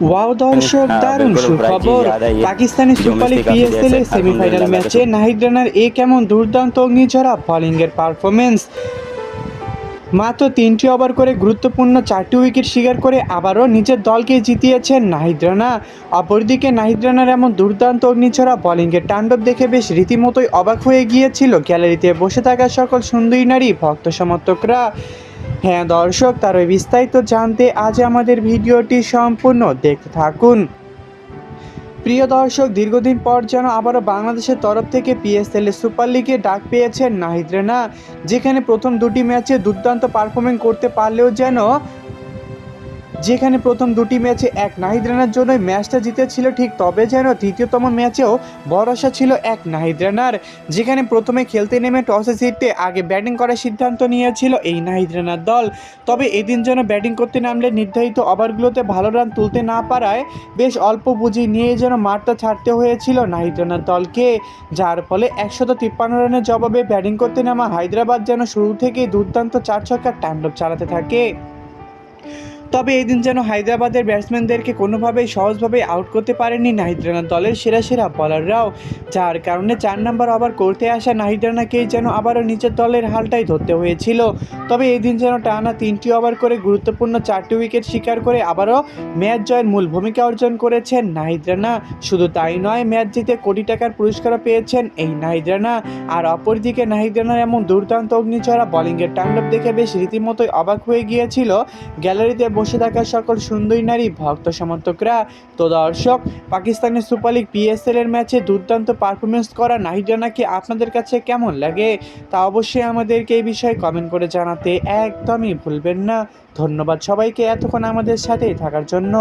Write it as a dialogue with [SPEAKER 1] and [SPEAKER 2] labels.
[SPEAKER 1] Wow দর্শক,
[SPEAKER 2] हाँ
[SPEAKER 1] দারুণ
[SPEAKER 2] बिल्कुल प्राइस चीज़
[SPEAKER 1] সুখবর।
[SPEAKER 2] याद है ये
[SPEAKER 1] পাকিস্তানি
[SPEAKER 2] जो
[SPEAKER 1] সুপার লিগ
[SPEAKER 2] मिस्त्री काफ़ी देर
[SPEAKER 1] পিএসএল
[SPEAKER 2] से
[SPEAKER 1] এর সেমিফাইনাল
[SPEAKER 2] अल्हम्दुलिल्लाह अल्लाह का
[SPEAKER 1] ম্যাচে
[SPEAKER 2] शुक्र।
[SPEAKER 1] নাহিদ রানার কেমন দুর্দান্ত অগ্নিঝরা বোলিংয়ের পারফরমেন্স। মাত্র ৩টি ওভার করে গুরুত্বপূর্ণ 4টি উইকেট শিকার করে আবারও নিজের দলকে জিতিয়েছেন নাহিদ রানা। অপরদিকে নাহিদ রানার এমন দুর্দান্ত অগ্নিঝরা বোলিংয়ের তাণ্ডব দেখে বেশ রীতিমতোই অবাক হয়ে গিয়েছিল গ্যালারিতে বসে থাকা সকল সুন্দরী নারী ভক্ত সমর্থকরা। হ্যাঁ দর্শক, তার ওই বিস্তারিত জানতে আজ আমাদের ভিডিওটি সম্পূর্ণ দেখতে থাকুন। প্রিয় দর্শক, দীর্ঘদিন পর যেন আবারও বাংলাদেশের তরফ থেকে পিএসএল এর সুপার লিগে ডাক পেয়েছেন নাহিদ রানা, যেখানে প্রথম দুটি ম্যাচে দুর্দান্ত পারফরমেন্স করতে পারলেও যেখানে প্রথম দুটি ম্যাচে এক নাহিদ রানার জন্যই ম্যাচটা জিতেছিল, ঠিক তবে যেন তৃতীয়তম ম্যাচেও ভরসা ছিল এক নাহিদ রানার, যেখানে প্রথমে খেলতে নেমে টসে জিততে আগে ব্যাটিং করার সিদ্ধান্ত নিয়েছিল এই নাহিদ রানার দল। তবে এদিন যেন ব্যাটিং করতে নামলে নির্ধারিত ওভারগুলোতে ভালো রান তুলতে না পারায় বেশ অল্প পুঁজি নিয়ে যেন মাঠটা ছাড়তে হয়েছিল নাহিদ রানার দলকে, যার ফলে 153 রানের জবাবে ব্যাটিং করতে নামা হায়দ্রাবাদ যেন শুরু থেকেই দুর্দান্ত 4 ছক্কার তাণ্ডব চালাতে থাকে। তবে এদিন যেন হায়দ্রাবাদের ব্যাটসম্যানদেরকে কোনোভাবেই সহজভাবে আউট করতে পারেনি নাহিদ রানার দলের সেরা সেরা বলাররাও, যার কারণে 4 নম্বর ওভার করতে আসা নাহিদ রানাকেই যেন আবারও নিজের দলের হালটাই ধরতে হয়েছিল। তবে এদিন যেন টানা 3টি ওভার করে গুরুত্বপূর্ণ 4টি উইকেট শিকার করে আবারও ম্যাচ জয়ের মূল ভূমিকা অর্জন করেছেন নাহিদ রানা। শুধু তাই নয়, ম্যাচ জিতে কোটি টাকার পুরস্কারও পেয়েছেন এই নাহিদ রানা। আর অপরদিকে নাহিদ রানার এমন দুর্দান্ত অগ্নিঝরা বোলিংয়ের তাণ্ডব দেখে বেশ রীতিমতোই অবাক হয়ে গিয়েছিল গ্যালারিতে বসে থাকা সকল সুন্দরী নারী ভক্ত সমর্থকরা। তো দর্শক, পাকিস্তানের সুপার লিগ পিএসএল এর ম্যাচে দুর্দান্ত পারফরমেন্স করা নাহিদ রানাকে আপনাদের কাছে কেমন লাগে তা অবশ্যই আমাদেরকে এই বিষয়ে কমেন্ট করে জানাতে একদমই ভুলবেন না। ধন্যবাদ সবাইকে এতক্ষণ আমাদের সাথেই থাকার জন্য।